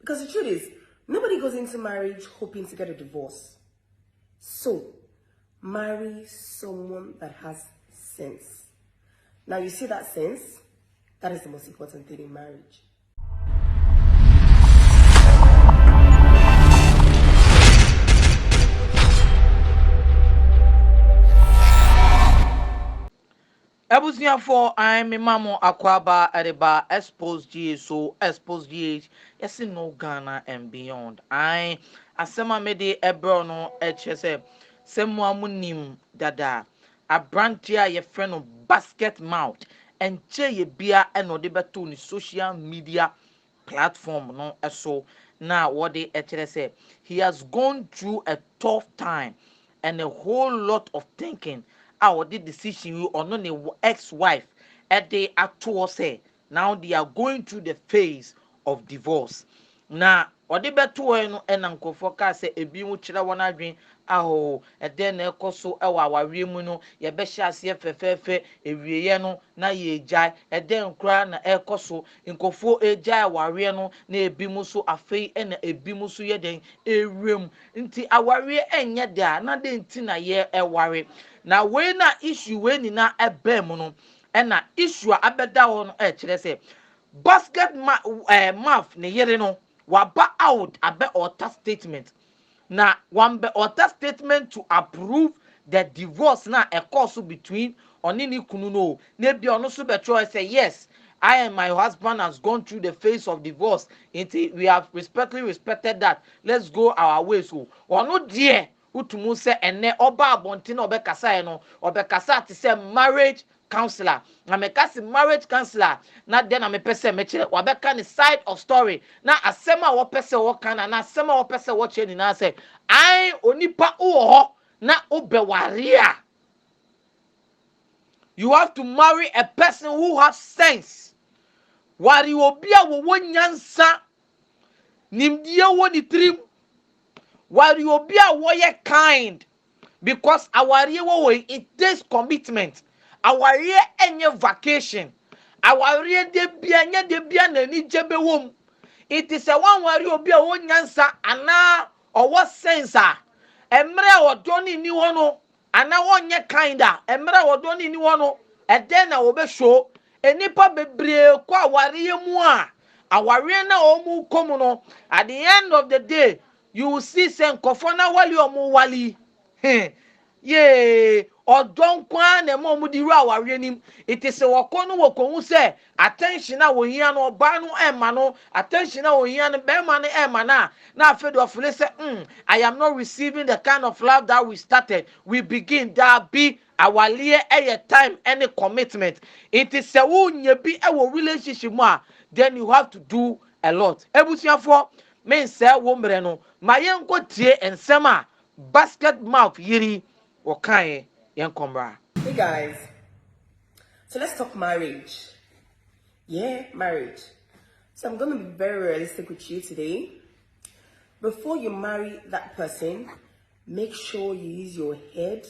Because the truth is, nobody goes into marriage hoping to get a divorce. So, marry someone that has sense. Now, you see that sense? That is the most important thing in marriage. Ebusiafo I'm mamo akwaba ereba exposed so exposed yes no Ghana and beyond. I asema mede ebro no ehye semu amunim dada abrantia ye friend no basket mouth and che ye bia eno de beto ni social media platform no so now what they actually say he has gone through a tough time and a whole lot of thinking. Our decision you or not ex-wife at the actual say now they are going through the phase of divorce. Now ɔde bɛto no ɛna nkɔfo ka sɛ ebi mu kyerɛ wɔn adwen aho ɛdɛn na ɛkɔ so ɛwɔ awareɛ mu no yɛbɛhyɛ aseɛ fɛfɛɛfɛ ewieɛ no na yɛgyae ɛdɛn koraa na ɛkɔ so nkɔfo egyae awareɛ no na ebi mu so afei ɛna ebi mu so yɛ den ewiem nti awareɛ ɛnyɛ de a na de nti na yɛ ɛware na wei na issue wei nyinaa ɛbɛn mu no ɛna issue a abɛda hɔ no ɛkyerɛ sɛ basket mouth ne yere no waba out abe alter statement na wambe alter statement to approve the divorce na ekoso between onini kunu no na bia ono so betro say yes I and my husband has gone through the phase of divorce until we have respected that let's go our ways so ono die utumu say ene oba abonte na obekasa no obekasa te say marriage counselor na mekasi marriage counselor na den na mepese mekire wabeka ni side of story na asema wo pese wo kana na asema wo pese wo che ni na say ai onipa wo ho na obeware a you have to marry a person who has sense wari obi a wo nyansa nimdie wo ni trim wari obi a wo ye kind because aware wo it takes commitment. Our year any vacation. Our year de bia na ni jebe wom. It is a one where you be a one yansa ana or what sense ah. Emre or doni ni wono ana one ye kinda. Emre or doni ni wono and then I will be show enipa bebre kwa wari mu a aware na omu komuno at the end of the day you will see sen kofona wali omu wali. Yay odon kwa na mo mu di ru aware nim it is woko no woko hu say attention na wo hia no oba no ema no attention na wo hia no be ma no ema na afedo ofle say I am not receiving the kind of love that we started we begin that be our lie time any commitment it is a wo nya bi e wo relationship mu a then you have to do a lot ebusuafo men say wo mre no ma yenko tie ensem a basket mouth yiri okay. Hey guys, so let's talk marriage. Yeah, marriage. So I'm going to be very realistic with you today. Before you marry that person, make sure you use your head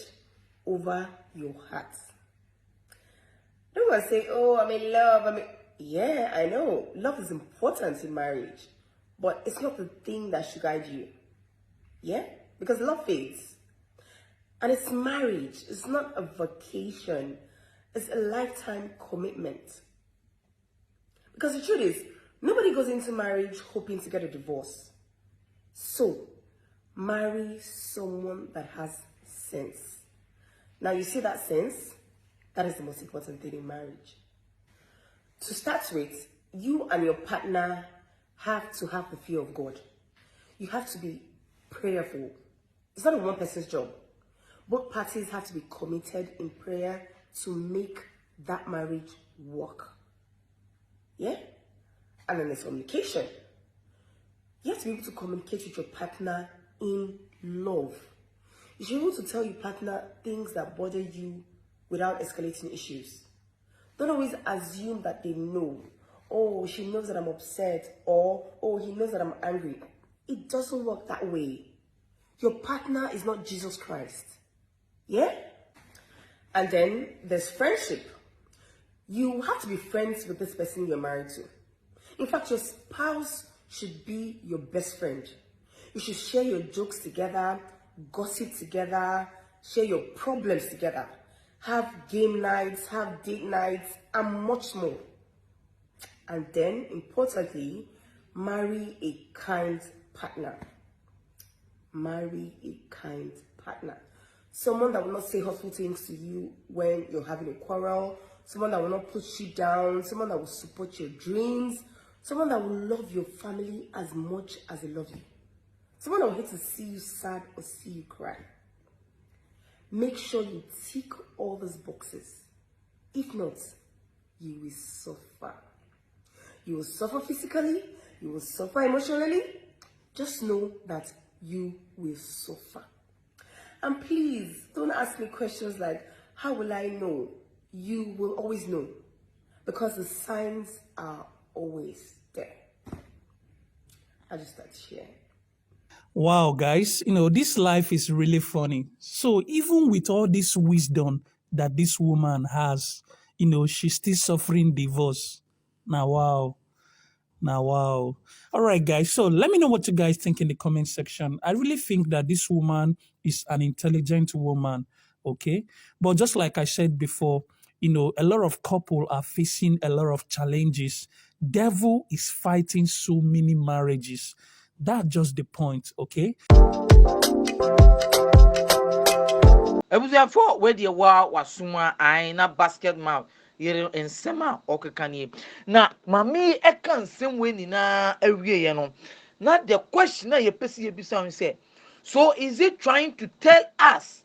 over your heart. Don't want to say, oh, I'm in love. Yeah, I know. Love is important in marriage, but it's not the thing that should guide you. Yeah, because love fades. And it's marriage. It's not a vacation. It's a lifetime commitment. Because the truth is, nobody goes into marriage hoping to get a divorce. So, marry someone that has sense. Now, you see that sense? That is the most important thing in marriage. To start with, you and your partner have to have the fear of God. You have to be prayerful. It's not a one person's job. Both parties have to be committed in prayer to make that marriage work. Yeah? And then there's communication. You have to be able to communicate with your partner in love. You should be able to tell your partner things that bother you without escalating issues. Don't always assume that they know. Oh, she knows that I'm upset. Or, oh, he knows that I'm angry. It doesn't work that way. Your partner is not Jesus Christ. Yeah? And then there's friendship. You have to be friends with this person you're married to. In fact, your spouse should be your best friend. You should share your jokes together, gossip together, share your problems together, have game nights, have date nights, and much more. And then, importantly, marry a kind partner. Marry a kind partner. Someone that will not say hurtful things to you when you're having a quarrel, someone that will not push you down, someone that will support your dreams, someone that will love your family as much as they love you, someone that will hate to see you sad or see you cry. Make sure you tick all these boxes. If not, you will suffer. You will suffer physically, you will suffer emotionally. Just know that you will suffer. And please, don't ask me questions like, how will I know? You will always know. Because the signs are always there. I just start sharing. Wow, guys, this life is really funny. So, even with all this wisdom that this woman has, she's still suffering divorce. Now, wow. Now, wow. All right, guys. So, let me know what you guys think in the comment section. I really think that this woman is an intelligent woman. Okay. But just like I said before, a lot of couple are facing a lot of challenges. Devil is fighting so many marriages. That's just the point, okay? Ebuziafo we de wa wasuma ai na basket mouth yere nsem a okeka ne na mami eka nsem we nyina awie ye no na the question na ye pese ye bisa on say, so is it trying to tell us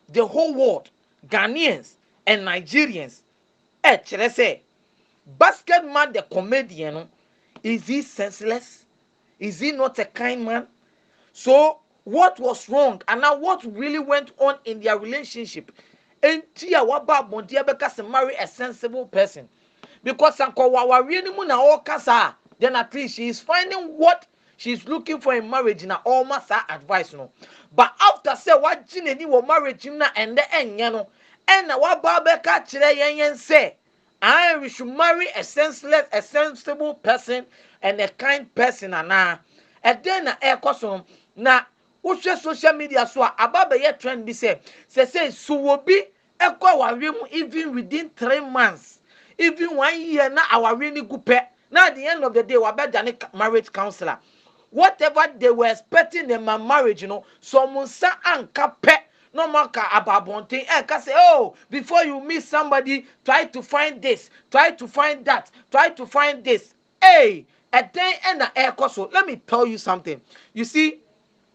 the whole world, Ghanaians and Nigerians, chere say basket man the comedian no, is he senseless? Is he not a kind man? So what was wrong and now what really went on in their relationship? Enti a waba abonti abeka se marry a sensible person. Because sanko wawari ni mu na all kasa, then at least she is finding what she's looking for in marriage na all masa advice no. But after say what jine ni wo marriage na ende enye no, and na waba abeka kire yen say, we should marry a senseless, a sensible person and a kind person and then na ekoso na wohwe social media so ababa ye trend bi say so will be ekwa wawem even within 3 months, even 1 year na our really good pet. Now at the end of the day we better than marriage counselor, whatever they were expecting in my marriage, someone sa anka pet no maka ababonte can say, oh, before you meet somebody try to find this, try to find that, try to find this. Hey, at then and the air so let me tell you something. You see,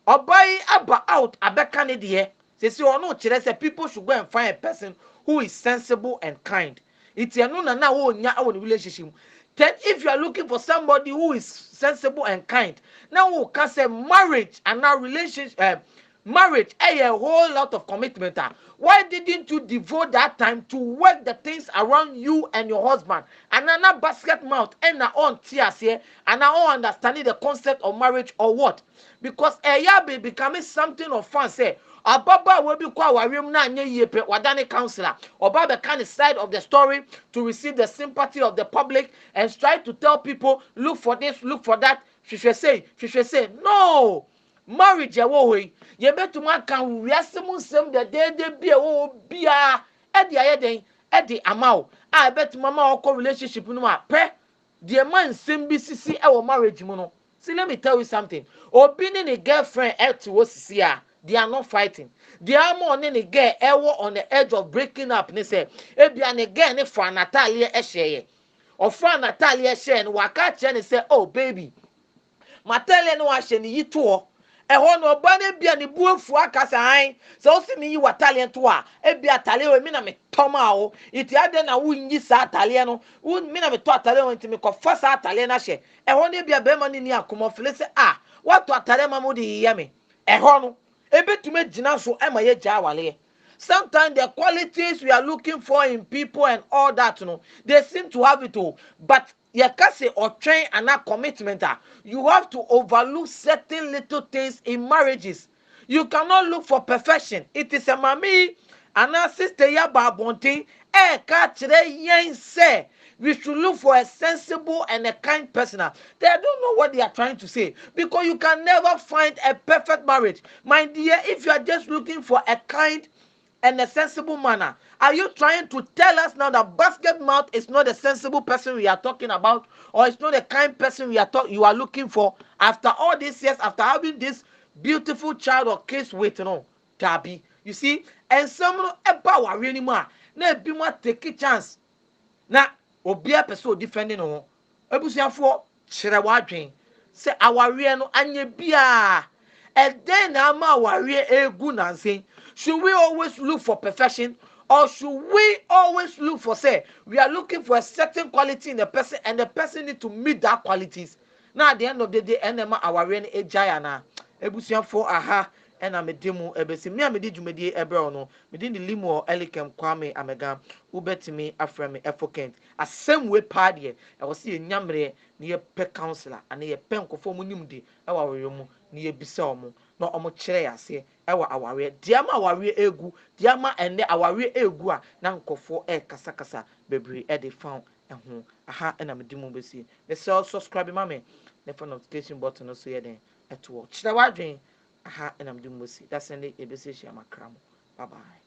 obai aba out abeka ne de say ono kire say people should go and find a person who is sensible and kind. It's no na wo nya our relationship. Then if you are looking for somebody who is sensible and kind, now we can say marriage and now relationship, marriage a whole lot of commitment. Why didn't you devote that time to work the things around you and your husband? And now basket mouth and now on tears here and now understanding the concept of marriage or what? Because a be becoming something of fun. Say ababa will be kwa warim na nye yepe wadane counselor. Oba be kind of side of the story to receive the sympathy of the public and try to tell people look for this, look for that. She should say no. Marriage ewo hoi ye betuma kan wiase mu nsem de bi ewo bia e de ayeden e de amawo a betuma ma okọ relationship no ma pe de man nsem bi sisi ewo marriage mu no. See, let me tell you something. Obi ni ne girlfriend to sisi a they are not fighting. They are more ni ne girl ewo on the edge of breaking up. Ni say ebia ne girl ni for Natalia ehye or for Natalia ehye no waka che ni say oh baby Natalia no ahye ni yito ehɔ no ɔba no bia ne buafu akasa han sɛ wo se meyi w'ataleɛ to a ebia ataleɛ wɔ mi na metɔm a wo iti adɛn na wonyi saa ataleɛ no mi na metɔ ataleɛ wɔ nti mekɔfa saa ataleɛ no ahyɛ ɛhɔ no bia bɛrima no ni akoma ɔfele sɛ a woatɔ ataleɛ ma mo de yiyɛ me ɛhɔ no ebɛtumi gyina so ɛma yɛgya awaleɛ. Sometimes the qualities we are looking for in people and all that, they seem to have it all. But you can say or train and that commitment. You have to overlook certain little things in marriages. You cannot look for perfection. It is a mommy and a sister ya babonting. Catch the yen say We should look for a sensible and a kind person. They don't know what they are trying to say because you can never find a perfect marriage. My dear, if you are just looking for a kind and a sensible manner, are you trying to tell us now that basket mouth is not a sensible person we are talking about, or it's not a kind person you are looking for after all these years, after having this beautiful child or kids with Gabi? You see, and some eba wari ni mu a na ebi mu take a chance na obi a pɛ sɛ odi fɛn ne ho ebusuafoɔ kyerɛ wadwen sɛ awareɛ no anya bia ɛdɛn na ama awareɛ egu nansen. Should we always look for perfection, or should we always look for, say, we are looking for a certain quality in the person and the person need to meet that qualities? Now at the end of the day ɛnɛma awareɛ no egyae ana ebusuafoɔ aha ɛna mede mu ɛbɛsi me a mede dwumadie ɛbrɛ no mede ne limo elikem kwame amega wobɛtumi afrɛ me ɛfokent asɛm we paa deɛ ɛwɔ sɛ yɛnya mmerɛ na yɛpɛ counselor ana yɛpɛ nkɔfoɔ mu nimde ɛwɔ awareɛ mu na yɛbisa ɔmo na ɔmo kyerɛ yɛ aseɛ ɛwɔ awareɛ deɛ ama awareɛ egu deɛ ama ɛnɛ awareɛ egu a na nkɔfoɔ ɛkasakasa bebree ɛde fa ɛho aha ɛna mede mu bɛsi mesɛ subscribe ma me na fa notification button no so yɛ den ɛto hɔ kyerɛ wadwen aha ɛna mede mu bɛsi dasɛn de yɛbɛsi ahyia makra mo bye bye.